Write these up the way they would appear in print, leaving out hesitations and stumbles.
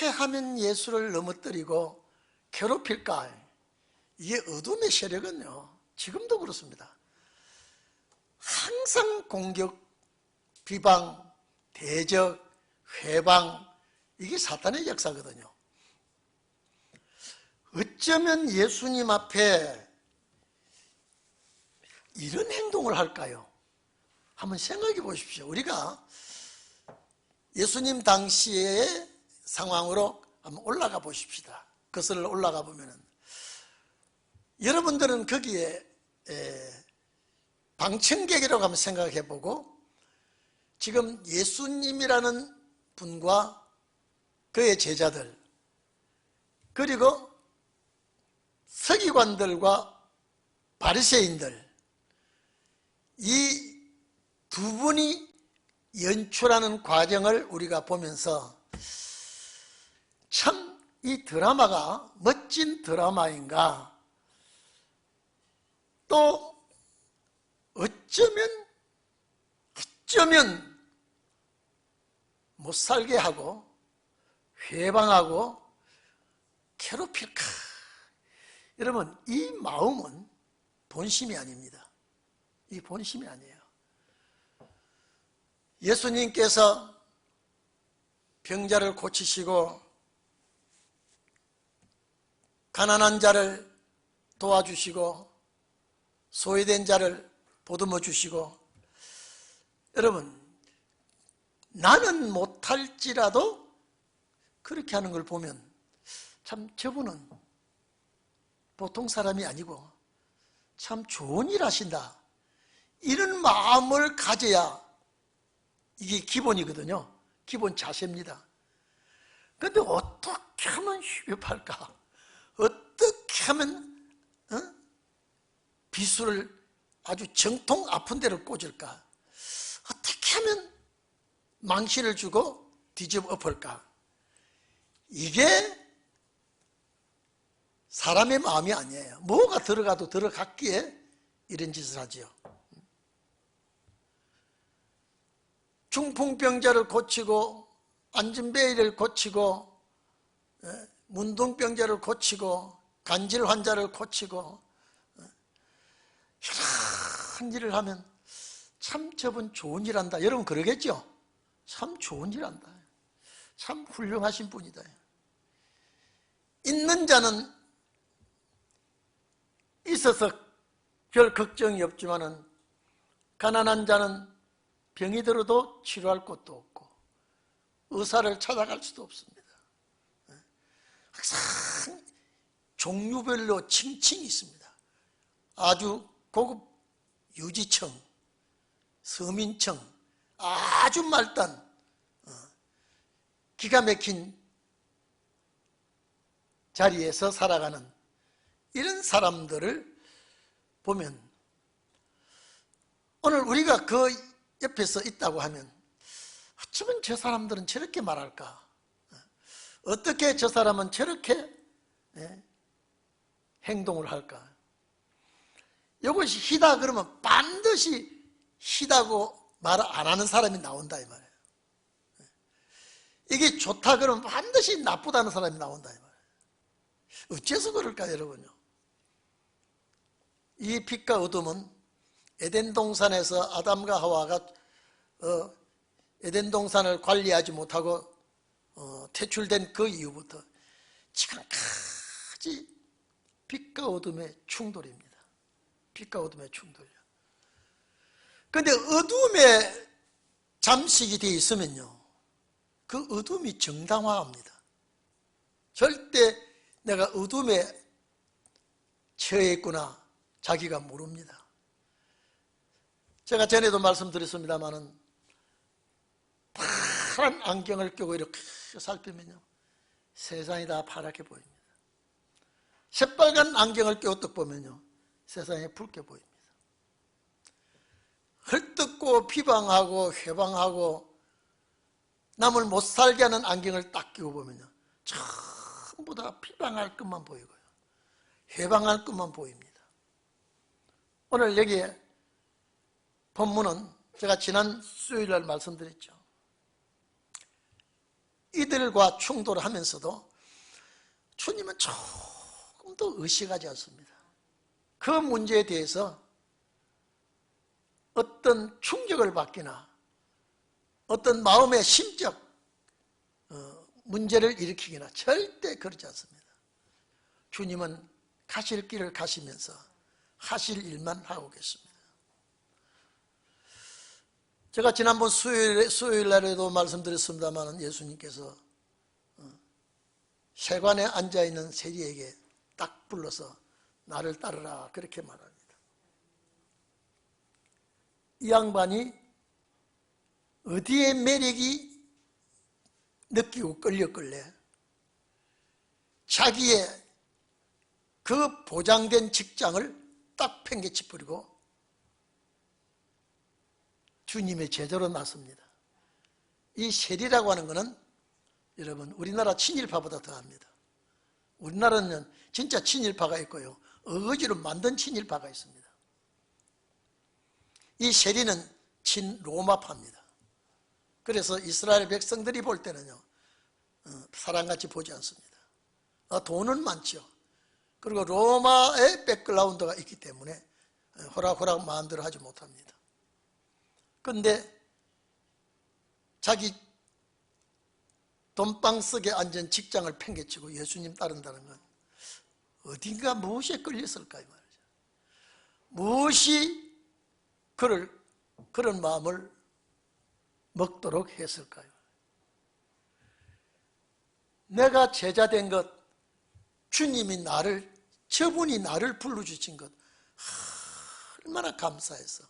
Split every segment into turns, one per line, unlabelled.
어떻게 하면 예수를 넘어뜨리고 괴롭힐까? 이게 어둠의 세력은요, 지금도 그렇습니다. 항상 공격, 비방, 대적, 회방, 이게 사탄의 역사거든요. 어쩌면 예수님 앞에 이런 행동을 할까요? 한번 생각해 보십시오. 우리가 예수님 당시의 상황으로 한번 올라가 보십시다. 거슬러 올라가 보면은 여러분들은 거기에 방청객이라고 한번 생각해 보고, 지금 예수님이라는 분과 그의 제자들, 그리고 서기관들과 바리새인들, 이 두 분이 연출하는 과정을 우리가 보면서 참 이 드라마가 멋진 드라마인가, 또 어쩌면 못 살게 하고 회방하고 괴롭힐까. 여러분, 이 마음은 본심이 아닙니다. 이 본심이 아니에요. 예수님께서 병자를 고치시고 가난한 자를 도와주시고 소외된 자를 보듬어 주시고, 여러분, 나는 못할지라도 그렇게 하는 걸 보면 참 저분은 보통 사람이 아니고 참 좋은 일 하신다, 이런 마음을 가져야 이게 기본이거든요. 기본 자세입니다. 그런데 어떻게 하면 휴업할까? 어떻게 하면 비수를 아주 정통 아픈 데로 꽂을까? 어떻게 하면 망신을 주고 뒤집어 엎을까? 이게 사람의 마음이 아니에요. 뭐가 들어가도 들어갔기에 이런 짓을 하지요. 중풍병자를 고치고 안진베이를 고치고 문둥병자를 고치고 간질 환자를 고치고 이런 일을 하면 참 저분 좋은 일 한다, 여러분 그러겠죠? 참 좋은 일 한다, 참 훌륭하신 분이다. 있는 자는 있어서 별 걱정이 없지만은 가난한 자는 병이 들어도 치료할 곳도 없고 의사를 찾아갈 수도 없습니다. 항상 종류별로 층층이 있습니다. 아주 고급 유지층, 서민층, 아주 말단, 기가 막힌 자리에서 살아가는 이런 사람들을 보면, 오늘 우리가 그 옆에서 있다고 하면 어쩌면 저 사람들은 저렇게 말할까? 어떻게 저 사람은 저렇게 행동을 할까? 이것이 희다 그러면 반드시 희다고 말 안 하는 사람이 나온다 이 말이에요. 이게 좋다 그러면 반드시 나쁘다는 사람이 나온다 이 말이에요. 어째서 그럴까 여러분요? 이 빛과 어둠은 에덴 동산에서 아담과 하와가 에덴 동산을 관리하지 못하고 퇴출된 그 이후부터 지금까지 빛과 어둠의 충돌입니다. 빛과 어둠의 충돌이요. 그런데 어둠에 잠식이 되어 있으면요, 그 어둠이 정당화합니다. 절대 내가 어둠에 처해 있구나 자기가 모릅니다. 제가 전에도 말씀드렸습니다마는 파란 안경을 끼고 이렇게 살피면요, 세상이 다 파랗게 보입니다. 새빨간 안경을 끼고 딱 보면요, 세상이 붉게 보입니다. 헐뜯고 비방하고 회방하고 남을 못 살게 하는 안경을 딱 끼고 보면요, 전부 다 비방할 것만 보이고요, 회방할 것만 보입니다. 오늘 여기에 본문은 제가 지난 수요일날 말씀드렸죠. 이들과 충돌하면서도 주님은 조금도 의식하지 않습니다. 그 문제에 대해서 어떤 충격을 받거나 어떤 마음의 심적 문제를 일으키거나 절대 그러지 않습니다. 주님은 가실 길을 가시면서 하실 일만 하고 계십니다. 제가 지난번 수요일 날에도 말씀드렸습니다만 예수님께서 세관에 앉아있는 세리에게 딱 불러서 나를 따르라 그렇게 말합니다. 이 양반이 어디에 매력이 느끼고 끌렸길래 자기의 그 보장된 직장을 딱 팽개쳐 버리고 주님의 제자로 나섭니다. 이 세리라고 하는 것은 여러분 우리나라 친일파보다 더합니다. 우리나라는 진짜 친일파가 있고요, 어거지로 만든 친일파가 있습니다. 이 세리는 친로마파입니다. 그래서 이스라엘 백성들이 볼 때는요, 사람같이 보지 않습니다. 돈은 많죠. 그리고 로마의 백그라운드가 있기 때문에 호락호락 마음대로 하지 못합니다. 그런데 자기 돈방석에 앉은 직장을 팽개치고 예수님 따른다는 건 어딘가 무엇에 끌렸을까요? 말이죠. 무엇이 그런 마음을 먹도록 했을까요? 내가 제자된 것, 주님이 저분이 나를 불러주신 것 얼마나 감사해서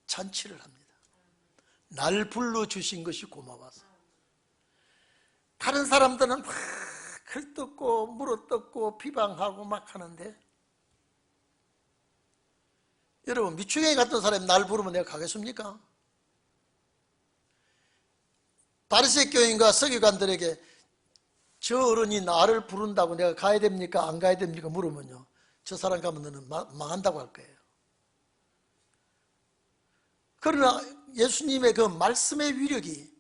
잔치를 합니다. 날 불러주신 것이 고마워서. 다른 사람들은 막 글떴고 물어뜯고 비방하고 막 하는데, 여러분 미추경이 같은 사람이 날 부르면 내가 가겠습니까? 바리새 교인과 서기관들에게 저 어른이 나를 부른다고 내가 가야 됩니까? 안 가야 됩니까? 물으면요, 저 사람 가면 너는 망한다고 할 거예요. 그러나 예수님의 그 말씀의 위력이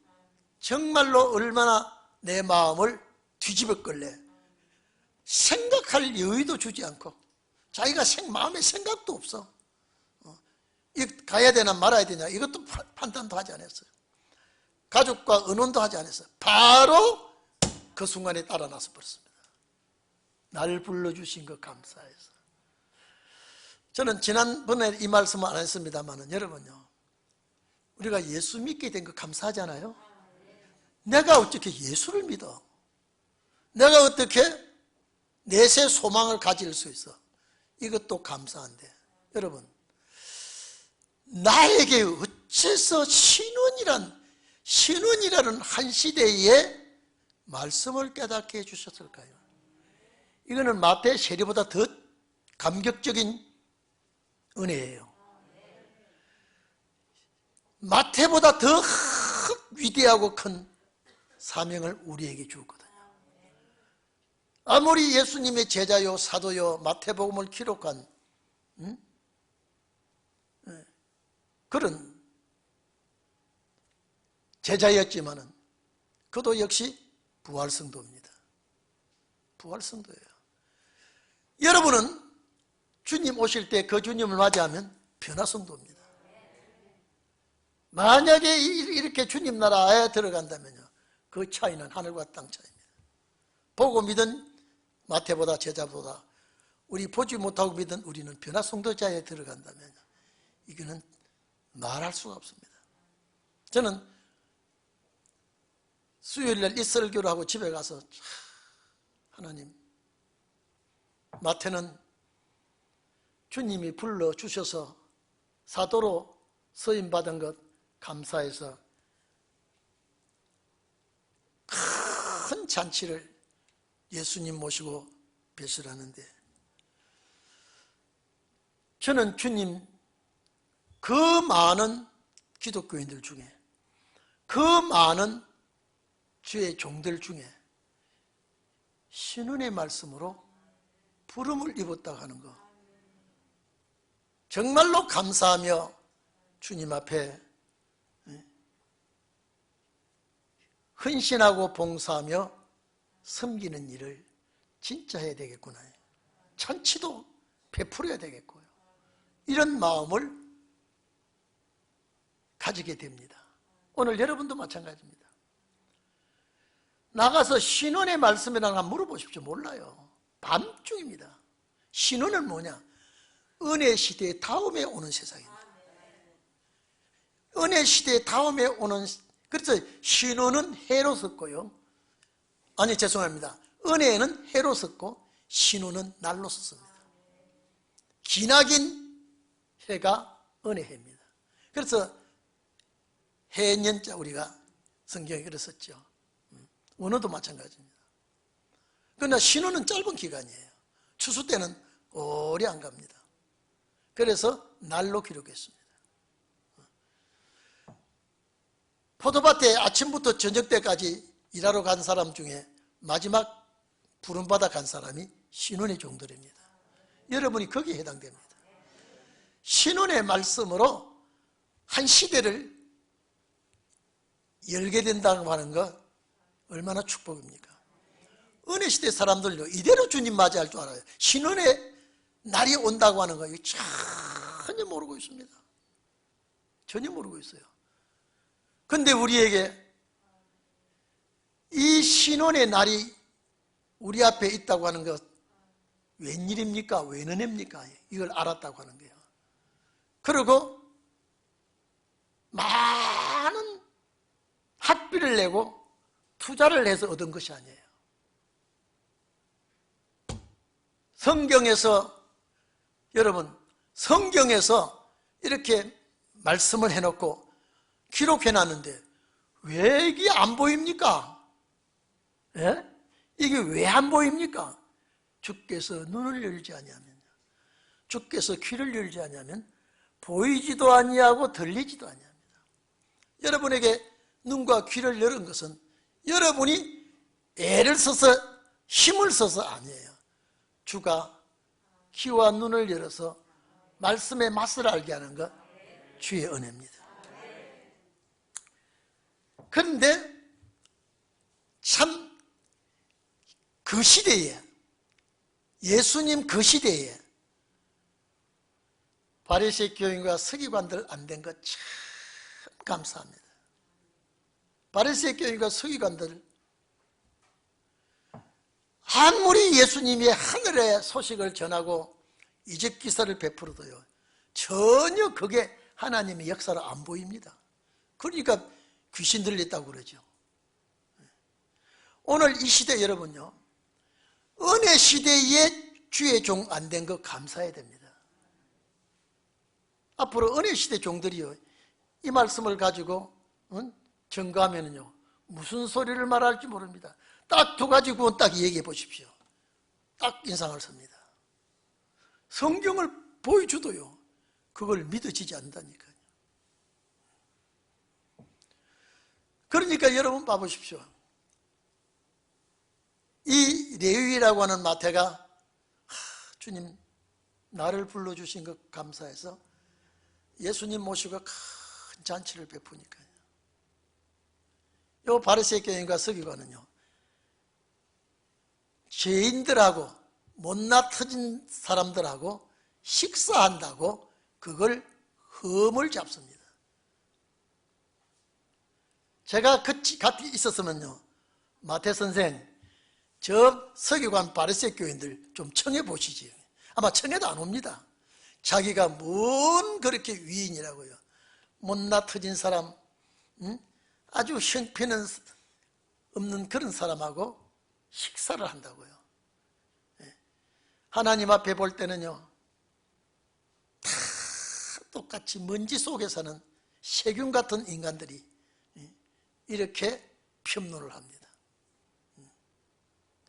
정말로 얼마나 내 마음을 뒤집었길래 생각할 여유도 주지 않고 자기가 마음에 생각도 없어. 가야 되나 말아야 되냐 이것도 판단도 하지 않았어요. 가족과 의논도 하지 않았어요. 바로 그 순간에 따라 나서 버렸습니다. 날 불러주신 것 감사해서. 저는 지난번에 이 말씀을 안 했습니다만 여러분요, 우리가 예수 믿게 된 거 감사하잖아요. 내가 어떻게 예수를 믿어? 내가 어떻게 내세 소망을 가질 수 있어? 이것도 감사한데, 여러분 나에게 어째서 신원이라는 한 시대에 말씀을 깨닫게 해주셨을까요? 이거는 마태 세리보다 더 감격적인 은혜예요. 마태보다 더 위대하고 큰 사명을 우리에게 주었거든요. 아무리 예수님의 제자요 사도요 마태복음을 기록한 그런 제자였지만은 그도 역시 부활성도입니다. 부활성도예요. 여러분은 주님 오실 때 그 주님을 맞이하면 변화성도입니다. 만약에 이렇게 주님 나라에 들어간다면요, 그 차이는 하늘과 땅 차이입니다. 보고 믿은 마태보다 제자보다 우리 보지 못하고 믿은 우리는 변화성도자에 들어간다면 이거는 말할 수가 없습니다. 저는 수요일날 이 설교를 하고 집에 가서 하나님, 마태는 주님이 불러주셔서 사도로 서임받은 것 감사해서 큰 잔치를 예수님 모시고 배설하는데, 저는 주님 그 많은 기독교인들 중에, 그 많은 주의 종들 중에 신운의 말씀으로 부름을 입었다고 하는 거 정말로 감사하며 주님 앞에 헌신하고 봉사하며 섬기는 일을 진짜 해야 되겠구나. 잔치도 베풀어야 되겠고요. 이런 마음을 가지게 됩니다. 오늘 여러분도 마찬가지입니다. 나가서 신원의 말씀이라는 거 물어보십시오. 몰라요. 밤중입니다. 신원은 뭐냐? 은혜 시대 다음에 오는 세상입니다. 은혜 시대 다음에 오는, 그래서 신원은 해로 섰고요. 아니, 죄송합니다. 은혜는 해로 섰고 신원은 날로 섰습니다. 기나긴 해가 은혜해입니다. 그래서 해년자 우리가 성경에 그랬었죠. 원어도 마찬가지입니다. 그러나 신혼은 짧은 기간이에요. 추수 때는 오래 안 갑니다. 그래서 날로 기록했습니다. 포도밭에 아침부터 저녁 때까지 일하러 간 사람 중에 마지막 부름받아 간 사람이 신혼의 종들입니다. 여러분이 거기에 해당됩니다. 신혼의 말씀으로 한 시대를 열게 된다고 하는 것 얼마나 축복입니까? 은혜 시대 사람들요, 이대로 주님 맞이할 줄 알아요. 신혼의 날이 온다고 하는 거 전혀 모르고 있습니다. 전혀 모르고 있어요. 근데 우리에게 이 신혼의 날이 우리 앞에 있다고 하는 것 웬일입니까? 웬 은혜입니까? 이걸 알았다고 하는 거예요. 그리고 많은 학비를 내고 투자를 해서 얻은 것이 아니에요. 성경에서, 여러분, 성경에서 이렇게 말씀을 해놓고 기록해놨는데 왜 이게 안 보입니까? 예? 이게 왜 안 보입니까? 주께서 눈을 열지 아니하면, 주께서 귀를 열지 아니하면 보이지도 아니하고 들리지도 아니합니다. 여러분에게 눈과 귀를 열은 것은 여러분이 애를 써서 힘을 써서 아니에요. 주가 귀와 눈을 열어서 말씀의 맛을 알게 하는 것 주의 은혜입니다. 그런데 참 그 시대에, 예수님 그 시대에 바리새인 교인과 서기관들 안 된 것 참 감사합니다. 바리새인 교인과 서기관들, 아무리 예수님이 하늘의 소식을 전하고 이적 기사를 베풀어도요, 전혀 그게 하나님의 역사로 안 보입니다. 그러니까 귀신 들렸다고 그러죠. 오늘 이 시대 여러분요, 은혜 시대에 주의 종 안 된 거 감사해야 됩니다. 앞으로 은혜 시대 종들이요, 이 말씀을 가지고 증거하면요 무슨 소리를 말할지 모릅니다. 딱 두 가지 구원 딱 얘기해 보십시오. 딱 인상을 씁니다. 성경을 보여줘도요 그걸 믿어지지 않는다니까요. 그러니까 여러분 봐보십시오. 이 레위라고 하는 마태가 주님 나를 불러주신 것 감사해서 예수님 모시고 큰 잔치를 베푸니까요. 요 바리새인 교인과 서기관은요 죄인들하고 못나 터진 사람들하고 식사한다고 그걸 흠을 잡습니다. 제가 같이 있었으면요, 마태 선생 저 서기관 바리새인 교인들 좀 청해 보시지. 아마 청해도 안 옵니다. 자기가 뭔 그렇게 위인이라고요. 못나 터진 사람, 아주 형편은 없는 그런 사람하고 식사를 한다고요. 하나님 앞에 볼 때는요 다 똑같이 먼지 속에 사는 세균 같은 인간들이 이렇게 편노를 합니다.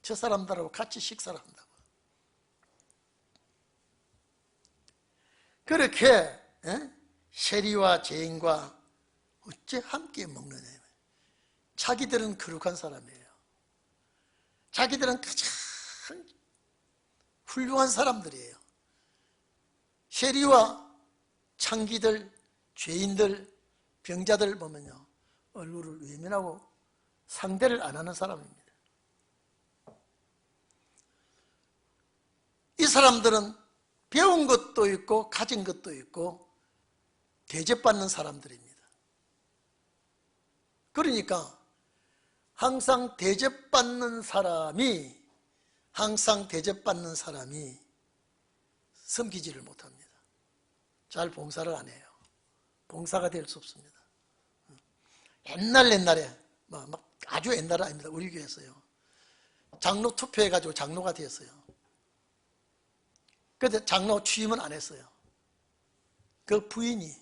저 사람들하고 같이 식사를 한다고. 그렇게 세리와 죄인과 어째 함께 먹느냐. 자기들은 거룩한 사람이에요. 자기들은 가장 훌륭한 사람들이에요. 세리와 창기들, 죄인들, 병자들 보면요 얼굴을 외면하고 상대를 안 하는 사람입니다. 이 사람들은 배운 것도 있고 가진 것도 있고 대접받는 사람들입니다. 그러니까 항상 대접받는 사람이 섬기지를 못합니다. 잘 봉사를 안 해요. 봉사가 될 수 없습니다. 옛날에 막 아주 옛날은 아닙니다. 우리 교회에서요. 장로 투표해가지고 장로가 되었어요. 그런데 장로 취임은 안 했어요. 그 부인이,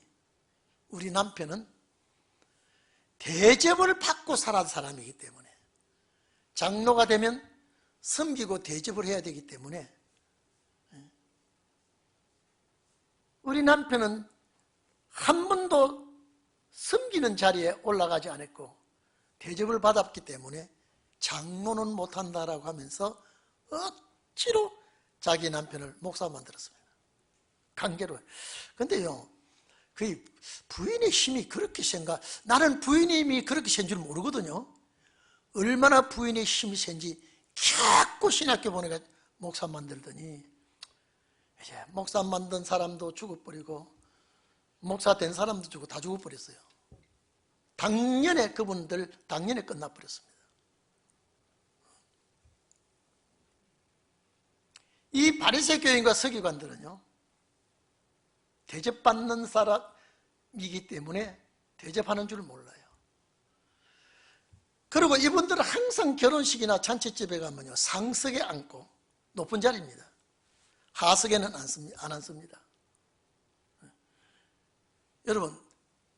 우리 남편은 대접을 받고 살아온 사람이기 때문에 장로가 되면 섬기고 대접을 해야 되기 때문에 우리 남편은 한 번도 섬기는 자리에 올라가지 않았고 대접을 받았기 때문에 장로는 못한다라고 하면서 억지로 자기 남편을 목사 만들었습니다. 강제로. 근데요, 그 부인의 힘이 그렇게 센가? 나는 부인의 힘이 그렇게 센 줄 모르거든요. 얼마나 부인의 힘이 센지 자꾸 신학교 보내가 목사 만들더니 이제 목사 만든 사람도 죽어버리고 목사 된 사람도 죽고 다 죽어버렸어요. 당년에 그분들 당년에 끝나버렸습니다. 이 바리새 교인과 서기관들은요, 대접받는 사람이기 때문에 대접하는 줄 몰라요. 그리고 이분들은 항상 결혼식이나 잔치집에 가면요, 상석에 앉고 높은 자리입니다. 하석에는 안 앉습니다. 여러분,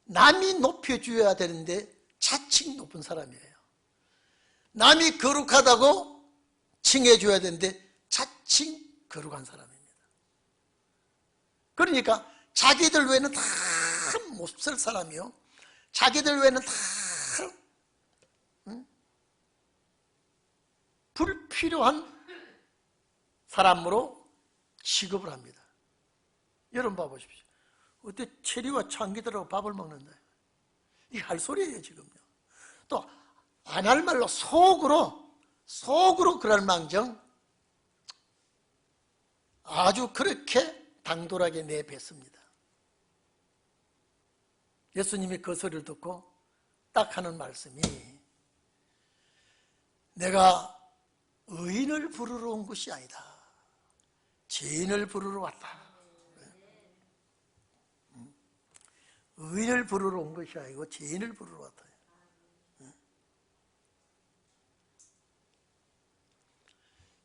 남이 높여줘야 되는데 자칭 높은 사람이에요. 남이 거룩하다고 칭해줘야 되는데 자칭 거룩한 사람입니다. 그러니까 자기들 외에는 다 못 쓸 사람이요, 자기들 외에는 다 불필요한 사람으로 취급을 합니다. 여러분 봐보십시오. 어때 체리와 참기들하고 밥을 먹는다. 이게 할 소리예요 지금요. 또 안 할 말로 속으로 그럴 망정 아주 그렇게 당돌하게 내뱉습니다. 예수님이 그 소리를 듣고 딱 하는 말씀이, 내가 의인을 부르러 온 것이 아니다, 죄인을 부르러 왔다. 의인을 부르러 온 것이 아니고 죄인을 부르러 왔다.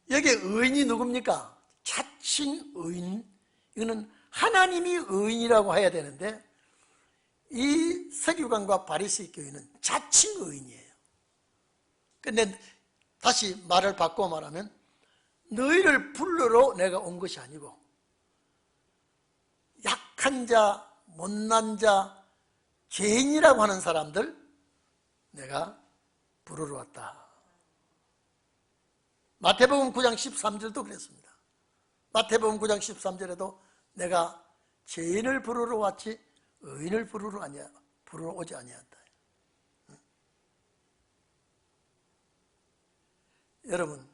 여기 의인이 누굽니까? 자칭 의인. 이거는 하나님이 의인이라고 해야 되는데 이 서기관과 바리새 교인은 자칭 의인이에요. 근데 다시 말을 바꿔 말하면 너희를 부르러 내가 온 것이 아니고 약한 자, 못난 자, 죄인이라고 하는 사람들 내가 부르러 왔다. 마태복음 9장 13절도 그랬습니다. 마태복음 9장 13절에도 내가 죄인을 부르러 왔지 의인을 부르러 오지 아니한다. 여러분,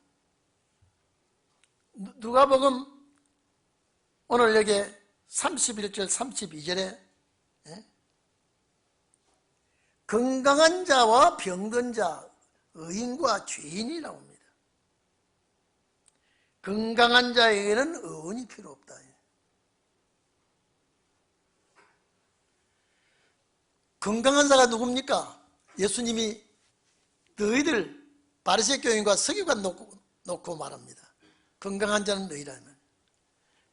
누가복음 오늘 여기 31절 32절에 건강한 자와 병든 자, 의인과 죄인이 나옵니다. 건강한 자에게는 의인이 필요 없다. 건강한 자가 누굽니까? 예수님이 너희들 바리새 교인과 서기관 놓고 말합니다. 건강한 자는 너희라면.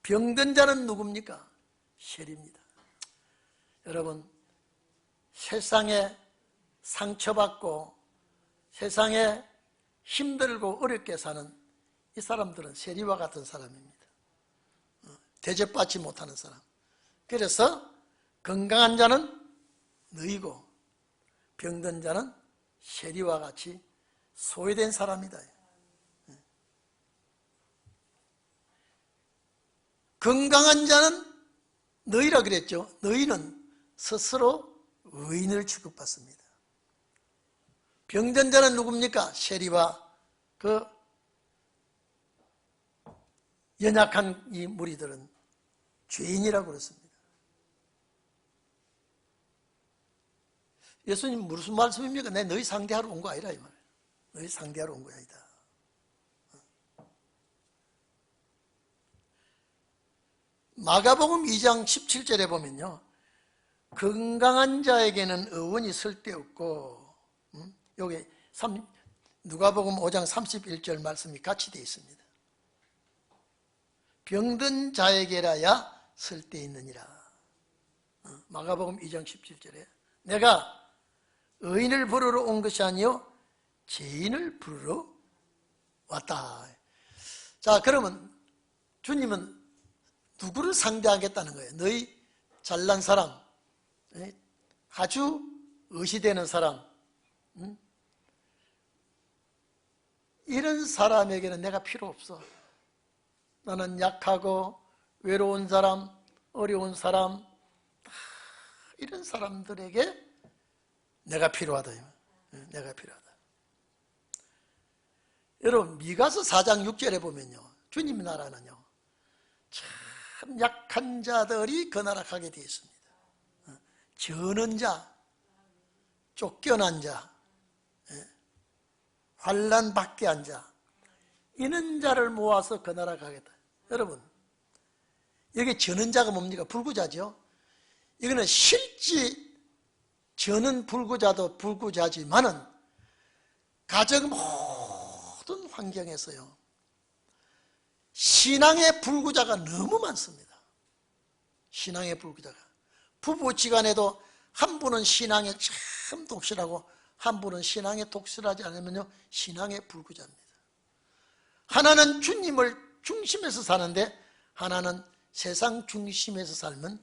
병든 자는 누굽니까? 셀입니다. 여러분, 세상에 상처받고 세상에 힘들고 어렵게 사는 이 사람들은 세리와 같은 사람입니다. 대접받지 못하는 사람. 그래서 건강한 자는 너희고 병든 자는 세리와 같이 소외된 사람이다. 건강한 자는 너희라 그랬죠. 너희는 스스로 의인을 취급받습니다. 병든 자는 누굽니까? 세리와 그 연약한 이 무리들은 죄인이라고 그랬습니다. 예수님 무슨 말씀입니까? 내 너희 상대하러 온 거 아니라 이 말이에요. 너희 상대하러 온 거 아니다. 마가복음 2장 17절에 보면요, 건강한 자에게는 의원이 쓸데없고, 여기 누가복음 5장 31절 말씀이 같이 되어 있습니다. 병든 자에게라야 쓸데있느니라. 마가복음 2장 17절에 내가 의인을 부르러 온 것이 아니요 죄인을 부르러 왔다. 자, 그러면 주님은 누구를 상대하겠다는 거예요? 너희 잘난 사람, 아주 의시되는 사람, 이런 사람에게는 내가 필요 없어. 나는 약하고 외로운 사람, 어려운 사람, 이런 사람들에게 내가 필요하다. 내가 필요하다. 여러분, 미가서 4장 6절에 보면요, 주님 나라는요, 참 약한 자들이 그 나라 가게 되어 있습니다. 저는 자, 쫓겨난 자, 환난 받게 한 자, 이런 자를 모아서 그 나라 가겠다. 여러분, 여기 저는 자가 뭡니까? 불구자죠. 이거는 실제 저는 불구자도 불구자지만은 가정 모든 환경에서요, 신앙의 불구자가 너무 많습니다. 신앙의 불구자가. 부부지간에도 한 분은 신앙에 참 독실하고 한 분은 신앙에 독실하지 않으면요, 신앙의 불구자입니다. 하나는 주님을 중심에서 사는데 하나는 세상 중심에서 살면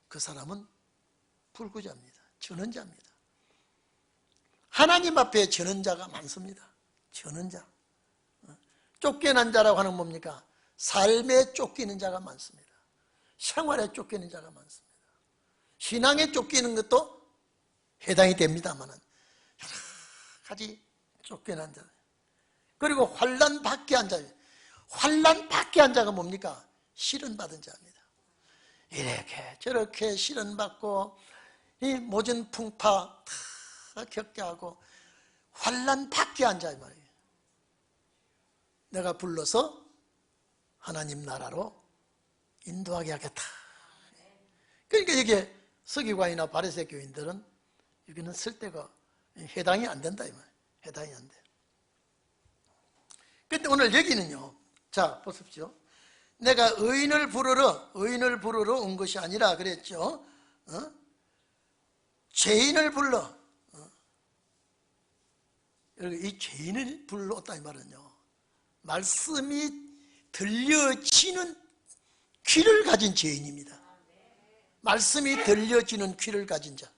그 사람은 불구자입니다. 전원자입니다. 하나님 앞에 전원자가 많습니다. 전원자. 쫓겨난 자라고 하는 뭡니까? 삶에 쫓기는 자가 많습니다. 생활에 쫓기는 자가 많습니다. 신앙에 쫓기는 것도 해당이 됩니다만 여러 가지 쫓겨난 자. 그리고 환난 받게 한 자. 환난 받게 한 자가 뭡니까? 시련받은 자입니다. 이렇게 저렇게 시련받고 이 모진 풍파 다 겪게 하고 환난 받게 한 자 이 말이에요. 내가 불러서 하나님 나라로 인도하게 하겠다. 그러니까 이게 서기관이나 바리새 교인들은 여기는 쓸데가 해당이 안 된다 이 말이에요. 해당이 안 돼. 근데 오늘 여기는요, 자 보십시오. 내가 의인을 부르러 온 것이 아니라 그랬죠. 죄인을 불러. 이 죄인을 불렀다 이 말은요, 말씀이 들려지는 귀를 가진 죄인입니다. 말씀이 들려지는 귀를 가진 자.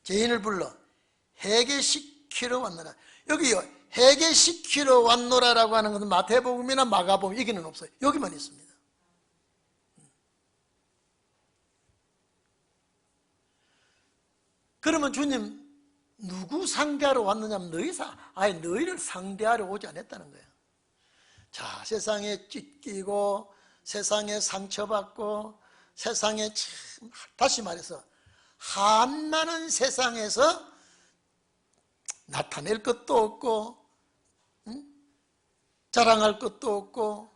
죄인을 불러 회개시키러 왔노라. 여기요, 회개시키러 왔노라라고 하는 것은 마태복음이나 마가복음 여기는 없어요. 여기만 있습니다. 그러면 주님 누구 상대하러 왔느냐면 너희를 상대하러 오지 않았다는 거예요. 자, 세상에 찢기고 세상에 상처받고 세상에 참, 다시 말해서 한나는 세상에서 나타낼 것도 없고 자랑할 것도 없고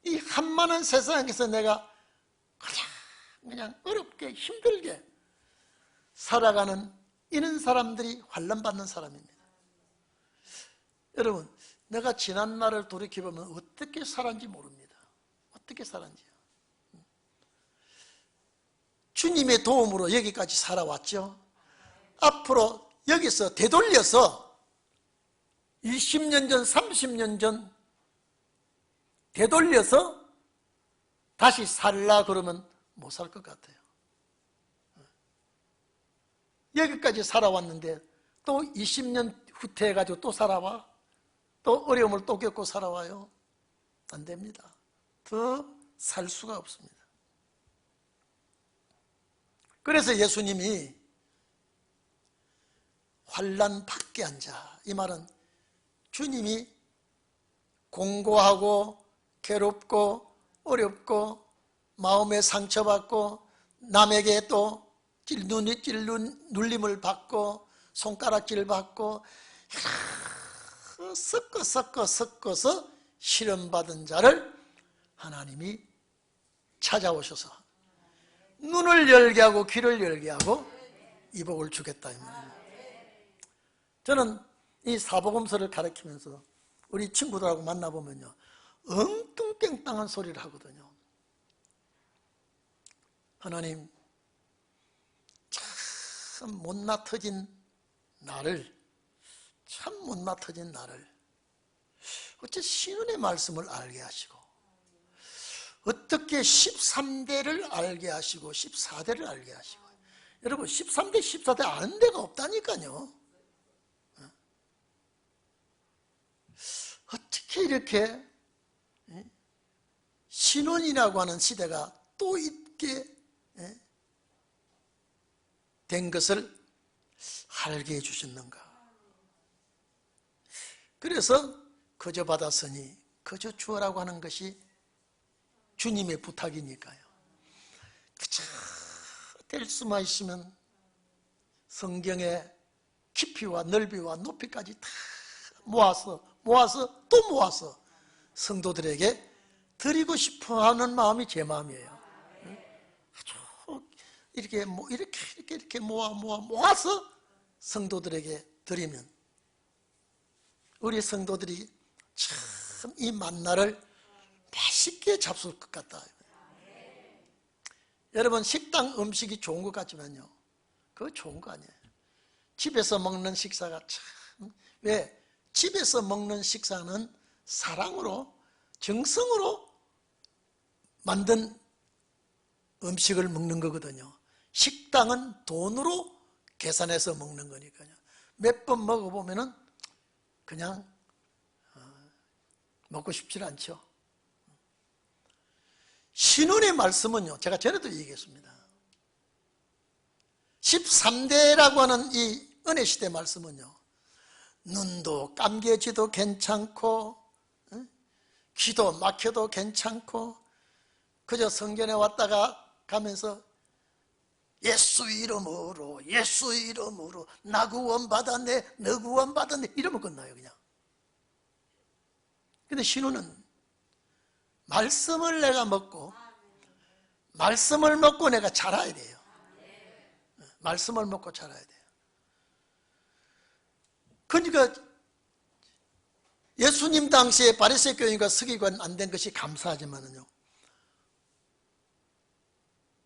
이 한많은 세상에서 내가 그냥 어렵게 힘들게 살아가는 이런 사람들이 환난받는 사람입니다. 여러분, 내가 지난 날을 돌이켜보면 어떻게 살았는지 모릅니다. 어떻게 살았는지요. 주님의 도움으로 여기까지 살아왔죠. 앞으로 여기서 되돌려서 20년 전, 30년 전 되돌려서 다시 살라 그러면 못 살 것 같아요. 여기까지 살아왔는데 또 20년 후퇴해가지고 또 살아와? 또 어려움을 또 겪고 살아와요? 안 됩니다. 더 살 수가 없습니다. 그래서 예수님이 환난 밖에 앉아. 이 말은 주님이 공고하고 괴롭고 어렵고 마음에 상처받고 남에게 또 눌림을 받고 손가락질 받고 섞어서 시련받은 자를 하나님이 찾아오셔서 눈을 열게 하고 귀를 열게 하고 이 복을 주겠다 이 말입니다. 저는 이 사복음서를 가르치면서 우리 친구들하고 만나보면요 엉뚱깽땅한 소리를 하거든요. 하나님, 참 못나 터진 나를 어째 신은의 말씀을 알게 하시고 어떻게 13대를 알게 하시고 14대를 알게 하시고 여러분 13대 14대 아는 데가 없다니까요. 어떻게 이렇게 신혼이라고 하는 시대가 또 있게 된 것을 알게 해주셨는가. 그래서 거저 받았으니 거저 주어라고 하는 것이 주님의 부탁이니까요. 그저 될 수만 있으면 성경의 깊이와 넓이와 높이까지 다 모아서 또 모아서 성도들에게 드리고 싶어 하는 마음이 제 마음이에요. 아주 이렇게 모아서 성도들에게 드리면 우리 성도들이 참 이 만나를 맛있게 잡술 것 같다. 여러분 식당 음식이 좋은 것 같지만요 그거 좋은 거 아니에요. 집에서 먹는 식사가 참 왜? 집에서 먹는 식사는 사랑으로 정성으로 만든 음식을 먹는 거거든요. 식당은 돈으로 계산해서 먹는 거니까요. 몇 번 먹어보면은 그냥 먹고 싶지 않죠. 신혼의 말씀은요 제가 전에도 얘기했습니다. 13대라고 하는 이 은혜시대 말씀은요 눈도 감겨지도 괜찮고 귀도 막혀도 괜찮고 그저 성전에 왔다가 가면서 예수 이름으로 나 구원받았네 너 구원받았네 이러면 끝나요 그냥. 근데 신혼은 말씀을 내가 먹고 말씀을 먹고 내가 자라야 돼요. 말씀을 먹고 자라야 돼요. 그러니까 예수님 당시에 바리새 교인과 서기관 안 된 것이 감사하지만은요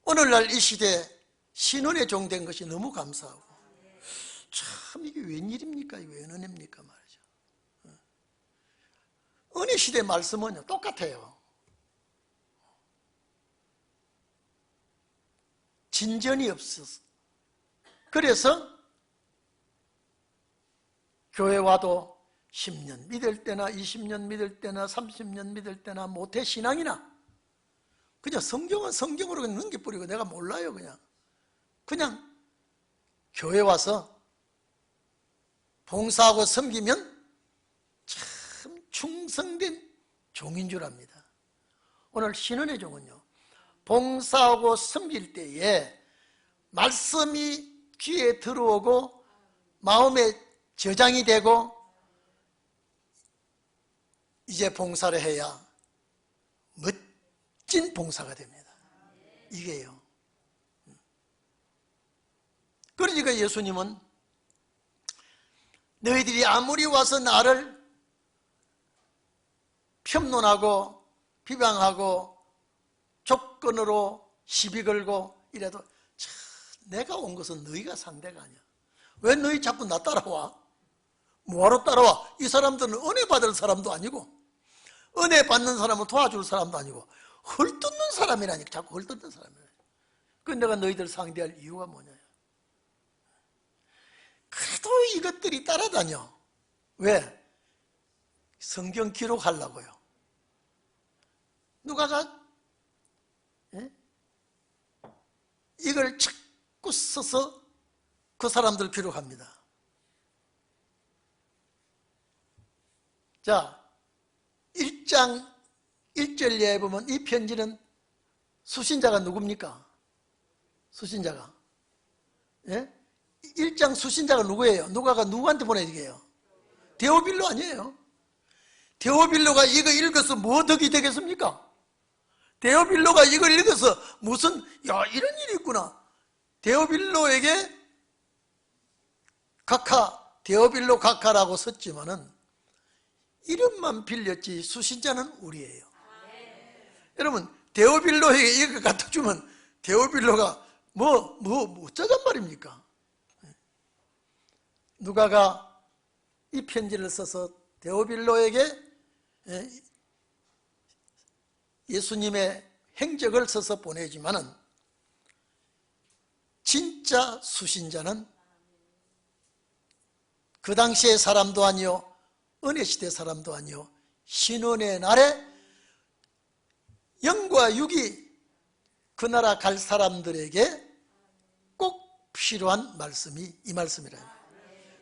오늘날 이 시대에 신혼의 종 된 것이 너무 감사하고 참 이게 웬일입니까? 이게 웬 은혜입니까? 말이죠. 은혜 시대 말씀은요 똑같아요. 진전이 없어서 그래서 교회 와도 10년 믿을 때나 20년 믿을 때나 30년 믿을 때나 모태신앙이나 그냥 성경은 성경으로 그냥 넘겨버리고 내가 몰라요. 그냥 교회 와서 봉사하고 섬기면 참 충성된 종인 줄 압니다. 오늘 신혼의 종은요 봉사하고 섬길 때에 말씀이 귀에 들어오고 마음에 저장이 되고 이제 봉사를 해야 멋진 봉사가 됩니다. 이게요. 그러니까 예수님은 너희들이 아무리 와서 나를 폄론하고 비방하고 조건으로 시비 걸고 이래도 참 내가 온 것은 너희가 상대가 아니야. 왜 너희 자꾸 나 따라와? 뭐하러 따라와? 이 사람들은 은혜 받을 사람도 아니고 은혜 받는 사람을 도와줄 사람도 아니고 헐뜯는 사람이라니까. 자꾸 헐뜯는 사람이라니까. 그래서 내가 너희들 상대할 이유가 뭐냐. 그래도 이것들이 따라다녀. 왜? 성경 기록하려고요. 누가가 이걸 자꾸 써서 그 사람들 기록합니다. 자, 1장 1절 이하에 보면 이 편지는 수신자가 누굽니까? 수신자가. 예? 1장 수신자가 누구예요? 누가가 누구한테 보내기예요? 데오빌로 아니에요. 데오빌로가 이거 읽어서 뭐 덕이 되겠습니까? 데오빌로가 이걸 읽어서 무슨 야 이런 일이 있구나. 데오빌로에게 각하, 데오빌로 각하라고 썼지만은 이름만 빌렸지 수신자는 우리예요. 여러분 데오빌로에게 이거 갖다 주면 데오빌로가 어쩌잔 말입니까? 누가가 이 편지를 써서 데오빌로에게 예수님의 행적을 써서 보내지만은 진짜 수신자는 그 당시의 사람도 아니요 은혜시대 사람도 아니요 신원의 날에 영과 육이 그 나라 갈 사람들에게 꼭 필요한 말씀이 이 말씀이래요.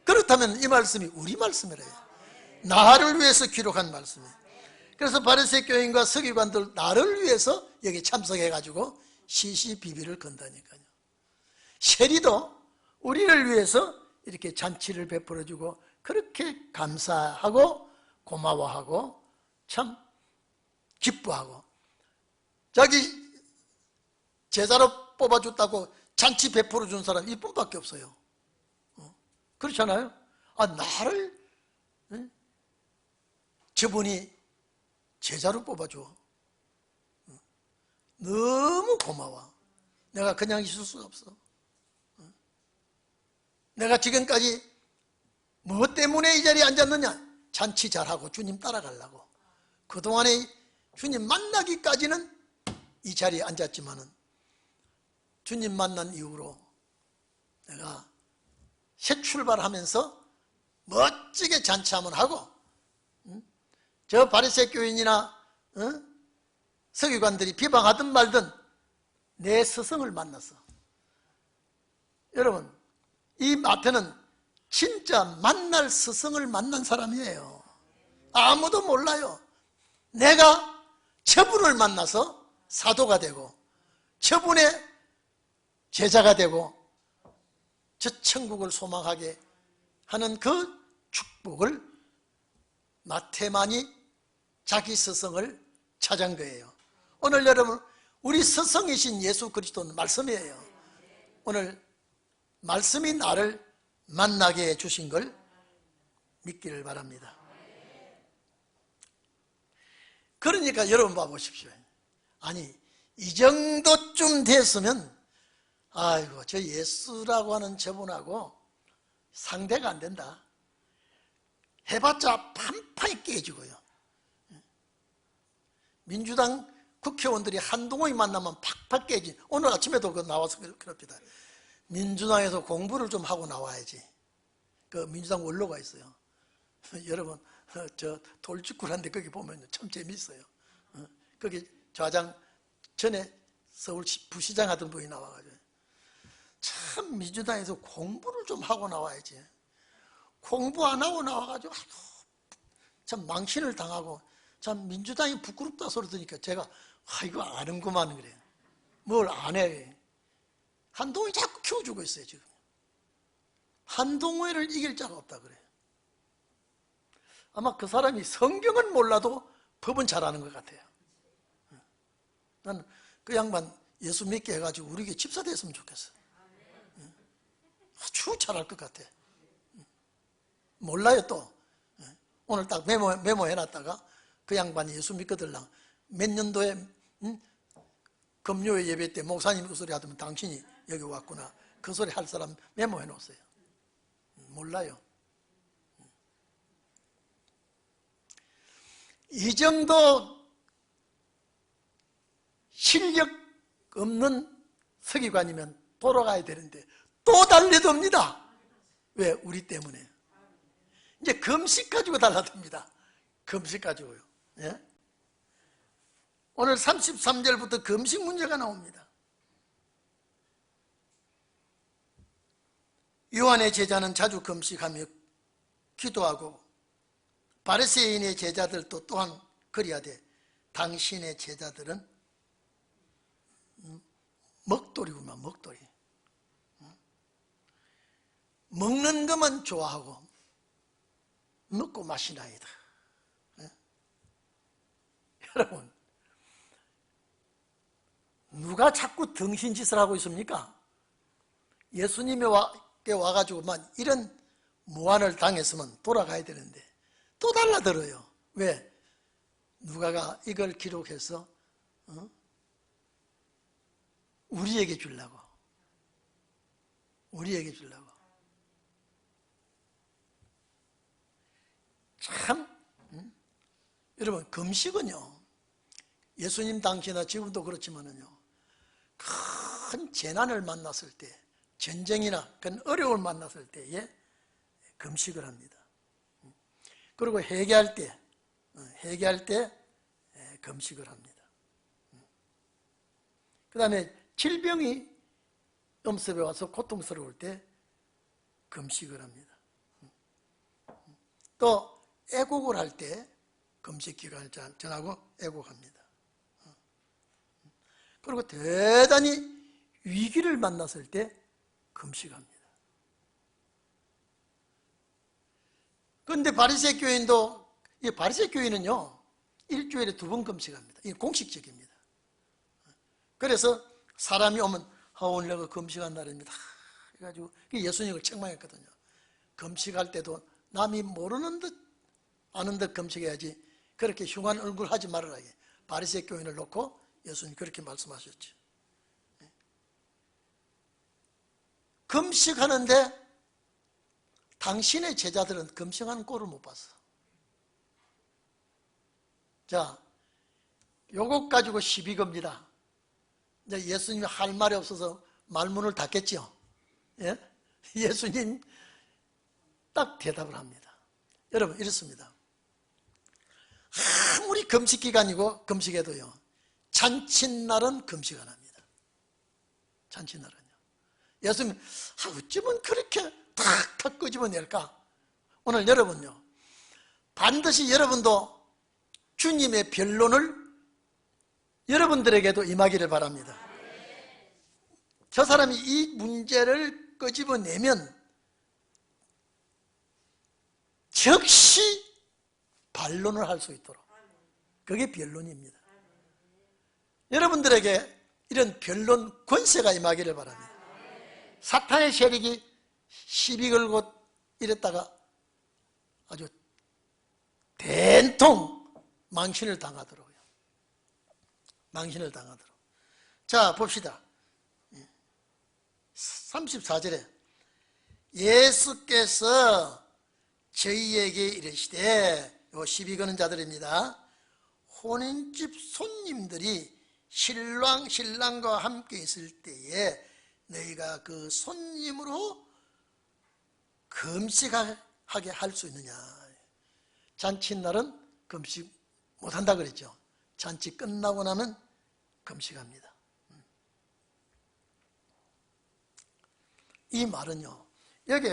그렇다면 이 말씀이 우리 말씀이래요. 나를 위해서 기록한 말씀이에요. 그래서 바리새 교인과 서기관들 나를 위해서 여기 참석해가지고 시시비비를 건다니까요. 세리도 우리를 위해서 이렇게 잔치를 베풀어주고 그렇게 감사하고 고마워하고 참 기뻐하고 자기 제자로 뽑아줬다고 잔치 베풀어준 사람 이뿐밖에 없어요. 그렇잖아요. 나를 저분이 제자로 뽑아줘. 너무 고마워. 내가 그냥 있을 수가 없어. 내가 지금까지 뭐 때문에 이 자리에 앉았느냐? 잔치 잘하고 주님 따라가려고. 그동안에 주님 만나기까지는 이 자리에 앉았지만은 주님 만난 이후로 내가 새 출발하면서 멋지게 잔치 한번 하고 저 바리새 교인이나 서기관들이 비방하든 말든 내 스승을 만났어. 여러분 이 마태는 진짜 만날 스승을 만난 사람이에요. 아무도 몰라요. 내가 저분을 만나서 사도가 되고 저분의 제자가 되고 저 천국을 소망하게 하는 그 축복을 마태만이 자기 스승을 찾은 거예요. 오늘 여러분 우리 스승이신 예수 그리스도는 말씀이에요. 오늘 말씀이 나를 만나게 해주신 걸 믿기를 바랍니다. 그러니까 여러분 봐보십시오. 아니 이 정도쯤 됐으면 아이고 저 예수라고 하는 저분하고 상대가 안 된다. 해봤자 판판이 깨지고요. 민주당 국회의원들이 한동훈이 만나면 팍팍 깨지. 오늘 아침에도 나와서 그럽니다. 민주당에서 공부를 좀 하고 나와야지. 그 민주당 원로가 있어요. 여러분 저 돌직구란데 거기 보면 참 재미있어요. 거기 좌장 전에 서울 부시장 하던 분이 나와가지고 참 민주당에서 공부를 좀 하고 나와야지. 공부 안 하고 나와가지고 참 망신을 당하고 참 민주당이 부끄럽다 소리 들으니까 제가 이거 아는구만 그래요. 뭘 안 해. 한동훈이 자꾸 키워주고 있어요 지금. 한동훈을 이길 자가 없다 그래요. 아마 그 사람이 성경은 몰라도 법은 잘하는 것 같아요. 나는 그 양반 예수 믿게 해가지고 우리 교회 집사 됐으면 좋겠어. 아주 잘할 것 같아. 몰라요 또. 오늘 딱 메모해놨다가 그 양반이 예수 믿거들랑 몇 년도에 금요일 예배 때 목사님 그 소리 하더면 당신이 여기 왔구나. 그 소리 할 사람 메모해놓았어요. 몰라요. 이 정도 실력 없는 서기관이면 돌아가야 되는데 또 달려듭니다. 왜? 우리 때문에. 이제 금식 가지고 달라듭니다. 금식 가지고요. 예? 오늘 33절부터 금식 문제가 나옵니다. 요한의 제자는 자주 금식하며 기도하고 바리새인의 제자들도 또한 그래야 돼. 당신의 제자들은 먹돌이구만, 먹돌이. 먹는 것만 좋아하고 먹고 마시나이다. 여러분, 누가 자꾸 등신짓을 하고 있습니까? 예수님께 와가지고만 이런 무한을 당했으면 돌아가야 되는데 또 달라들어요. 왜? 누가가 이걸 기록해서 우리에게 주려고. 우리에게 주려고. 참, 여러분, 금식은요, 예수님 당시나 지금도 그렇지만은요, 큰 재난을 만났을 때, 전쟁이나 그런 어려움을 만났을 때에 금식을 합니다. 그리고 회개할 때 금식을 합니다. 그 다음에 질병이 엄습해 와서 고통스러울 때 금식을 합니다. 또 애곡을 할 때 금식 기간을 정하고 애곡합니다. 그리고 대단히 위기를 만났을 때 금식합니다. 그런데 바리새 교인도, 이 바리새 교인은요, 일주일에 2번 금식합니다. 이게 공식적입니다. 그래서 사람이 오면 오늘 내가 금식한 날입니다. 해가지고 예수님을 책망했거든요. 금식할 때도 남이 모르는 듯 아는 듯 금식해야지 그렇게 흉한 얼굴 하지 말아라. 바리새 교인을 놓고 예수님 그렇게 말씀하셨죠. 금식하는데 당신의 제자들은 금식하는 꼴을 못 봤어. 자, 요것 가지고 시비 겁니다. 이제 예수님이 할 말이 없어서 말문을 닫겠죠. 예? 예수님 딱 대답을 합니다. 여러분, 이렇습니다. 아무리 금식 기간이고 금식해도요, 잔칫날은 금식 안 합니다. 잔칫날은요. 예수님, 어쩌면 그렇게 탁탁 끄집어낼까? 오늘 여러분요, 반드시 여러분도 주님의 변론을 여러분들에게도 임하기를 바랍니다. 저 사람이 이 문제를 끄집어내면 즉시 반론을 할 수 있도록, 그게 변론입니다. 여러분들에게 이런 변론 권세가 임하기를 바랍니다. 사탄의 세력이 시비 걸고 이랬다가 아주 된통 망신을 당하도록요. 망신을 당하도록. 자, 봅시다. 34절에 예수께서 저희에게 이르시되, 요 시비 거는 자들입니다. 혼인집 손님들이 신랑과 함께 있을 때에 너희가 그 손님으로 금식하게 할 수 있느냐. 잔칫날은 금식 못한다 그랬죠. 잔치 끝나고 나면 금식합니다. 이 말은요, 여기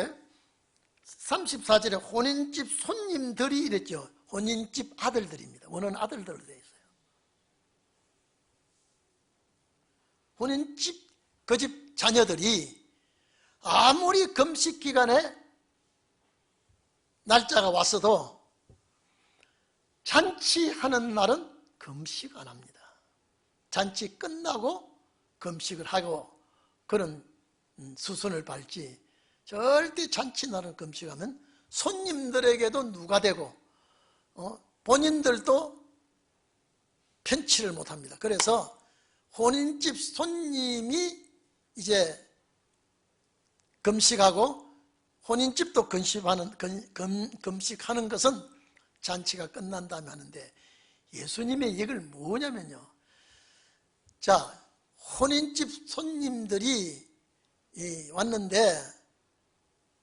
34절에 혼인집 손님들이 이랬죠. 혼인집 아들들입니다. 원어는 아들들로 되어 있어요. 혼인집, 그 집 자녀들이 아무리 금식 기간에 날짜가 왔어도 잔치하는 날은 금식 안 합니다. 잔치 끝나고 금식을 하고 그런 수순을 밟지, 절대 잔치날은 금식하면 손님들에게도 누가 되고 본인들도 편치를 못합니다. 그래서 혼인집 손님이 이제 금식하고 혼인집도 금식하는 것은 잔치가 끝난 다음에 하는데, 예수님의 얘기를 뭐냐면요, 자, 혼인집 손님들이 왔는데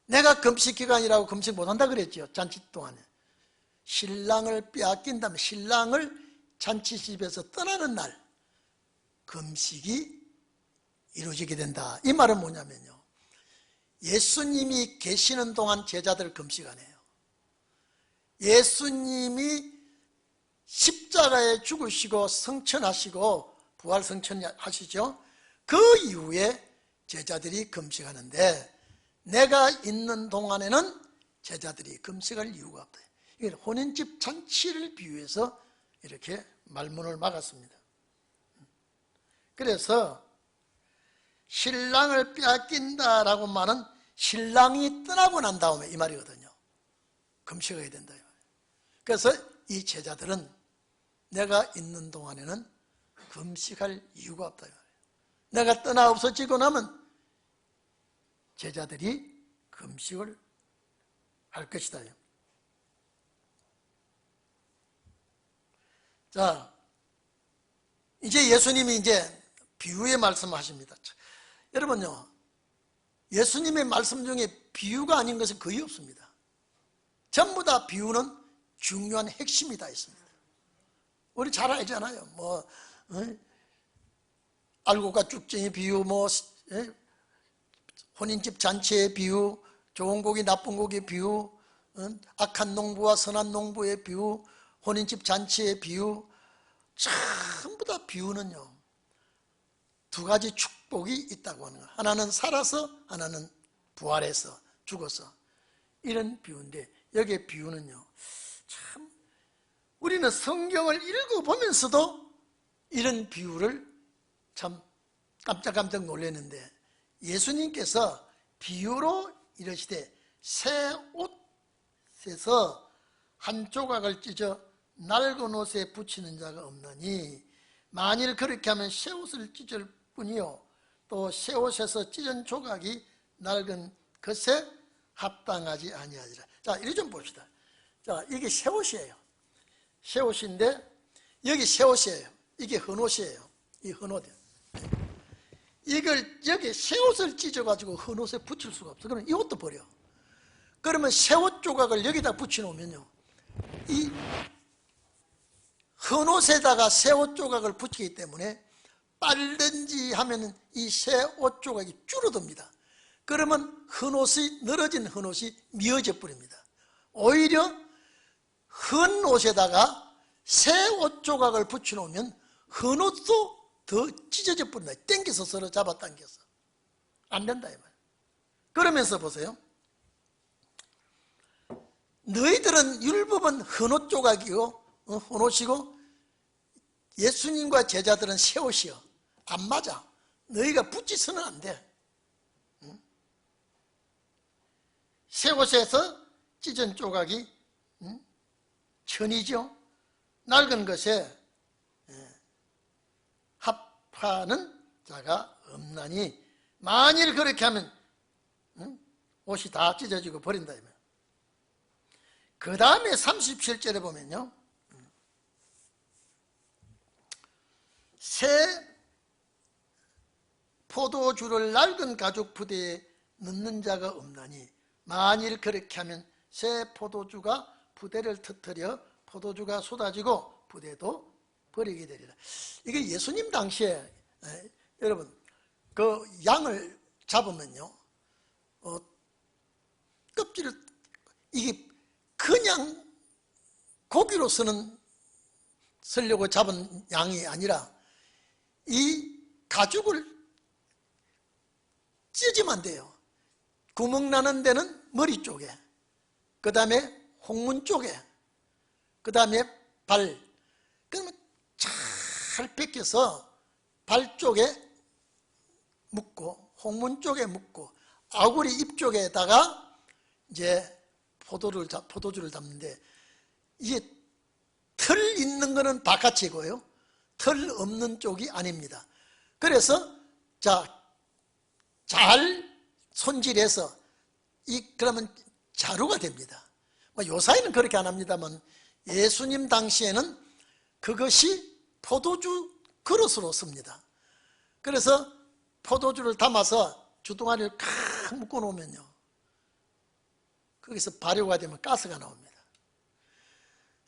내가 금식 기간이라고 금식 못한다 그랬죠. 잔치 동안에 신랑을 빼앗긴 다음에 신랑을 잔치집에서 떠나는 날 금식이 이루어지게 된다. 이 말은 뭐냐면요, 예수님이 계시는 동안 제자들 금식 안 해요. 예수님이 십자가에 죽으시고 성천하시고 부활 성천하시죠. 그 이후에 제자들이 금식하는데 내가 있는 동안에는 제자들이 금식할 이유가 없다. 이건 혼인집 잔치를 비유해서 이렇게 말문을 막았습니다. 그래서 신랑을 빼앗긴다라고 말은 신랑이 떠나고 난 다음에 이 말이거든요. 금식해야 된다. 그래서 이 제자들은 내가 있는 동안에는 금식할 이유가 없다. 내가 떠나 없어지고 나면 제자들이 금식을 할 것이다. 자, 이제 예수님이 이제 비유의 말씀하십니다. 여러분요, 예수님의 말씀 중에 비유가 아닌 것은 거의 없습니다. 전부 다 비유는 중요한 핵심이 다 있습니다. 우리 잘 알잖아요. 알곡과 쭉쟁이 비유, 혼인집 잔치의 비유, 좋은 고기 나쁜 고기 비유, 악한 농부와 선한 농부의 비유, 혼인집 잔치의 비유, 전부 다 비유는요, 두 가지 축복이 있다고 하는 거예요. 하나는 살아서, 하나는 부활해서, 죽어서. 이런 비유인데, 여기에 비유는요, 참, 우리는 성경을 읽어보면서도 이런 비유를 참 깜짝깜짝 놀랐는데, 예수님께서 비유로 이러시되 새 옷에서 한 조각을 찢어 낡은 옷에 붙이는 자가 없나니 만일 그렇게 하면 새 옷을 찢을 뿐이요 또 새 옷에서 찢은 조각이 낡은 것에 합당하지 아니하리라. 자, 이리 좀 봅시다. 자, 이게 새 옷이에요. 새 옷인데 여기 새 옷이에요. 이게 헌 옷이에요. 이 헌 옷이에요. 이걸 여기 새 옷을 찢어가지고 헌 옷에 붙일 수가 없어. 그러면 이 옷도 버려. 그러면 새 옷 조각을 여기다 붙여놓으면요, 이 헌 옷에다가 새 옷 조각을 붙이기 때문에 빨든지 하면은 이 새 옷 조각이 줄어듭니다. 그러면 헌 옷이, 늘어진 헌 옷이 미어져 버립니다. 오히려 헌 옷에다가 새 옷 조각을 붙여놓으면 헌 옷도 더 찢어져 버린다. 땡겨서 서로 잡아 당겨서. 안 된다 이 말. 그러면서 보세요. 너희들은 율법은 헌 옷 조각이고 헌 옷이고 예수님과 제자들은 새 옷이요. 안 맞아. 너희가 붙이서는 안 돼. 새 옷에서 찢은 조각이 천이죠. 낡은 것에 합하는 자가 없나니 만일 그렇게 하면 옷이 다 찢어지고 버린다. 그 다음에 37절에 보면요, 새 포도주를 낡은 가죽 부대에 넣는 자가 없나니 만일 그렇게 하면 새 포도주가 부대를 터뜨려 포도주가 쏟아지고 부대도 버리게 되리라. 이게 예수님 당시에 여러분 그 양을 잡으면요, 껍질을 이게 그냥 고기로 쓰려고 잡은 양이 아니라 이 가죽을 찢으면 안 돼요. 구멍 나는 데는 머리 쪽에, 그 다음에 홍문 쪽에, 그 다음에 발. 그러면 잘 벗겨서 발 쪽에 묶고 홍문 쪽에 묶고 아구리 입 쪽에다가 이제 포도주를 담는데, 이게 털 있는 거는 바깥이고요, 털 없는 쪽이 아닙니다. 그래서 잘 손질해서 그러면 자루가 됩니다. 요사이는 그렇게 안 합니다만 예수님 당시에는 그것이 포도주 그릇으로 씁니다. 그래서 포도주를 담아서 주둥아리를 칵 묶어 놓으면요, 거기서 발효가 되면 가스가 나옵니다.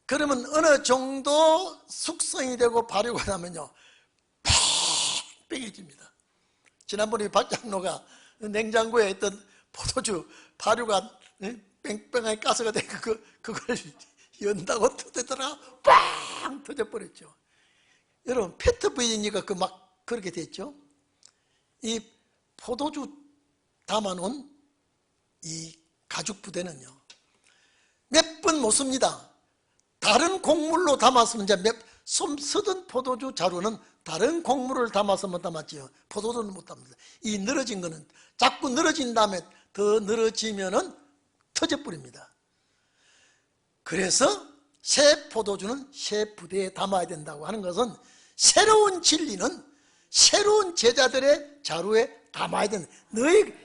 그러면 어느 정도 숙성이 되고 발효가 나면요, 팽팽해집니다. 지난번에 박 장로가 냉장고에 있던 포도주 발효가 뺑뺑하게 가스가 되고 그걸 연다고 터지더라 빵 터져버렸죠. 여러분 페트병이니까 그 막 그렇게 됐죠. 이 포도주 담아놓은 이 가죽 부대는요 몇 번 못 씁니다. 다른 곡물로 담았으면 이제 쓰던 포도주 자루는 다른 곡물을 담아서만 담았지요. 포도주는 못 담습니다. 이 늘어진 거는 자꾸 늘어진 다음에 더 늘어지면은 터져버립니다. 그래서 새 포도주는 새 부대에 담아야 된다고 하는 것은 새로운 진리는 새로운 제자들의 자루에 담아야 된다.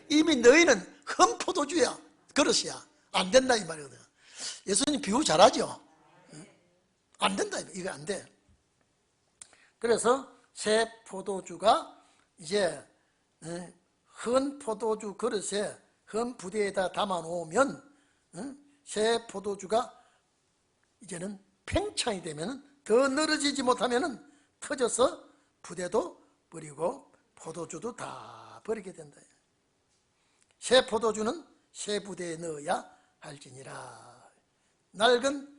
이미 너희는 흠 포도주야, 그릇이야. 안 된다 이 말이거든요. 예수님 비유 잘하죠. 안 된다, 이거 안 돼. 그래서 새 포도주가 이제 헌 포도주 그릇에 헌 부대에다 담아 놓으면 새 포도주가 이제는 팽창이 되면 더 늘어지지 못하면 터져서 부대도 버리고 포도주도 다 버리게 된다. 새 포도주는 새 부대에 넣어야 할지니라. 낡은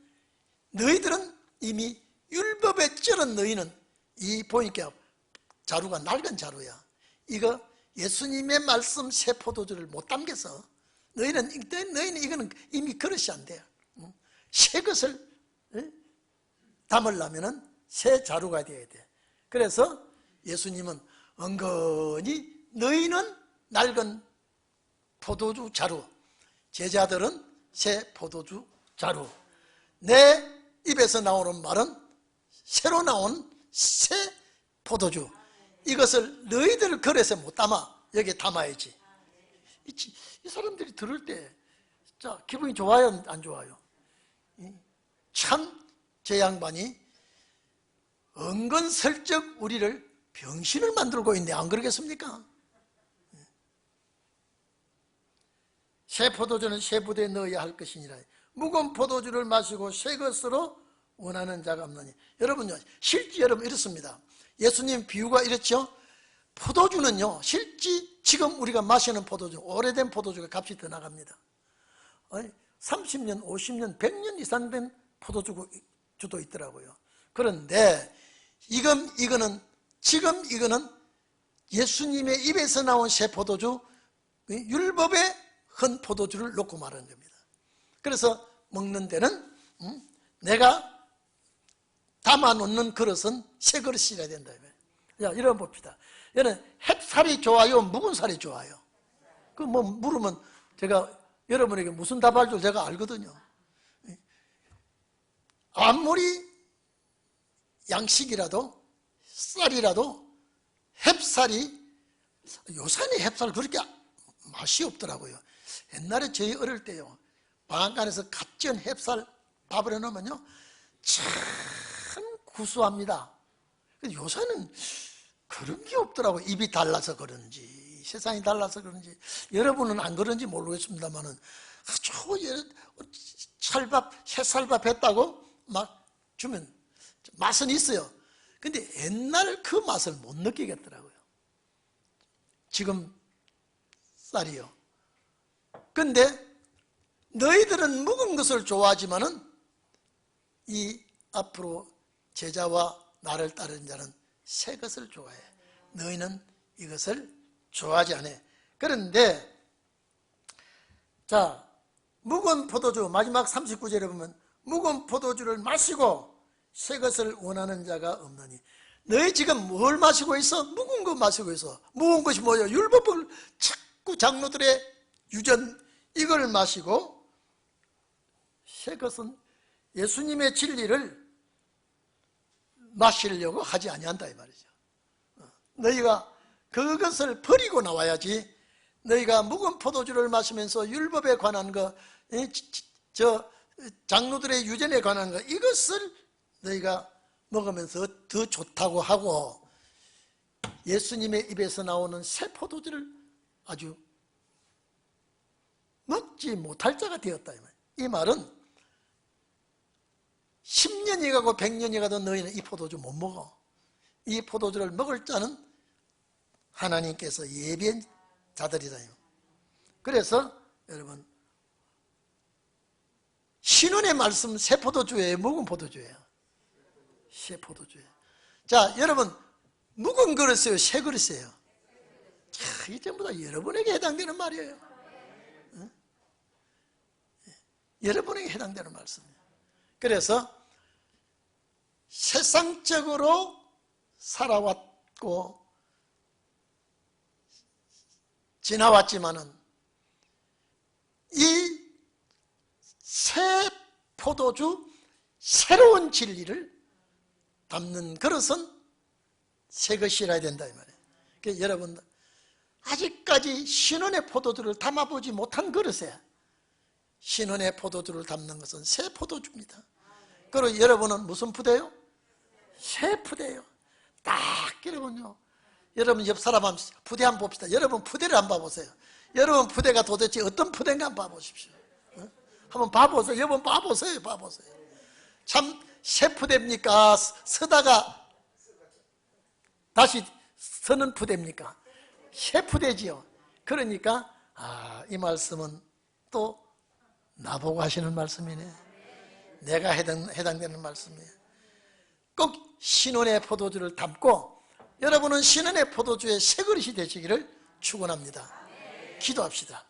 너희들은 이미 율법에 쩔은 너희는 이 보니까 자루가 낡은 자루야. 이거 예수님의 말씀 새 포도주를 못 담겨서 너희는 이거는 이미 그릇이 안 돼요. 새 것을 담으려면 새 자루가 돼야 돼. 그래서 예수님은 은근히 너희는 낡은 포도주 자루, 제자들은 새 포도주 자루. 내 입에서 나오는 말은 새로 나온 새 포도주. 이것을 너희들 그릇에 못 담아. 여기에 담아야지. 이 사람들이 들을 때 자, 기분이 좋아요, 안 좋아요? 참 제 양반이 은근슬쩍 우리를 병신을 만들고 있네. 안 그러겠습니까? 새 포도주는 새 부대에 넣어야 할 것이니라. 묵은 포도주를 마시고 새 것으로 원하는 자가 없느니. 여러분요, 실제 여러분 이렇습니다. 예수님 비유가 이렇죠. 포도주는요, 실제 지금 우리가 마시는 포도주, 오래된 포도주가 값이 더 나갑니다. 30년, 50년, 100년 이상 된 포도주도 있더라고요. 그런데 이거는 예수님의 입에서 나온 새 포도주, 율법의 헌 포도주를 놓고 말하는 겁니다. 그래서 먹는 데는 내가 담아놓는 그릇은 새 그릇이라야 된다. 자, 이런 봅시다. 얘는 햅살이 좋아요, 묵은 살이 좋아요? 그 뭐 물으면 제가 여러분에게 무슨 답할 줄 제가 알거든요. 아무리 양식이라도 쌀이라도 햅살이, 요새는 햅살 그렇게 맛이 없더라고요. 옛날에 저희 어릴 때요, 방앗간에서 갓 지은 햅살 밥을 해놓으면요 참 구수합니다. 요새는 그런 게 없더라고요. 입이 달라서 그런지 세상이 달라서 그런지 여러분은 안 그런지 모르겠습니다만은 아주 찰밥, 새쌀밥 했다고 막 주면 맛은 있어요. 근데 옛날 그 맛을 못 느끼겠더라고요. 지금 쌀이요. 근데 너희들은 묵은 것을 좋아하지만은 이 앞으로 제자와 나를 따르는 자는 새 것을 좋아해. 너희는 이것을 좋아하지 않아. 그런데 자, 묵은 포도주 마지막 39절에 보면 묵은 포도주를 마시고 새 것을 원하는 자가 없느니. 너희 지금 뭘 마시고 있어? 묵은 거 마시고 있어. 묵은 것이 뭐예요? 율법을 자꾸 장로들의 유전 이걸 마시고, 새 것은 예수님의 진리를 마시려고 하지 아니한다 이 말이죠. 너희가 그것을 버리고 나와야지. 너희가 묵은 포도주를 마시면서 율법에 관한 거, 장로들의 유전에 관한 거, 이것을 너희가 먹으면서 더 좋다고 하고 예수님의 입에서 나오는 새 포도주를 아주 먹지 못할 자가 되었다. 이 말은 10년이 가고 100년이 가도 너희는 이 포도주 못 먹어. 이 포도주를 먹을 자는 하나님께서 예비한 자들이다. 그래서 여러분 신혼의 말씀 새 포도주예요, 묵은 포도주예요? 새 포도주예요. 자, 여러분 묵은 그릇이에요, 새 그릇이에요? 자, 이 전부 다 여러분에게 해당되는 말이에요. 응? 여러분에게 해당되는 말씀이에요. 그래서 세상적으로 살아왔고 지나왔지만은 이 새 포도주 새로운 진리를 담는 그릇은 새 것이라야 된다 이 말이에요. 그러니까 여러분 아직까지 신혼의 포도주를 담아보지 못한 그릇에 신혼의 포도주를 담는 것은 새 포도주입니다. 그리고 여러분은 무슨 푸대요? 새 푸대요. 딱 여러분요. 여러분 옆 사람 한번 푸대 한번 봅시다. 여러분 푸대를 한번 봐보세요. 여러분 푸대가 도대체 어떤 푸대인가 한번 봐보십시오. 한번 봐보세요. 여러분 봐보세요. 봐보세요. 참 새 푸대입니까? 서다가 다시 서는 푸대입니까? 새 푸대지요. 그러니까 이 말씀은 또 나보고 하시는 말씀이네. 내가 해당되는 말씀이에요. 꼭 신혼의 포도주를 담고 여러분은 신혼의 포도주의 새 그릇이 되시기를 축원합니다. 기도합시다.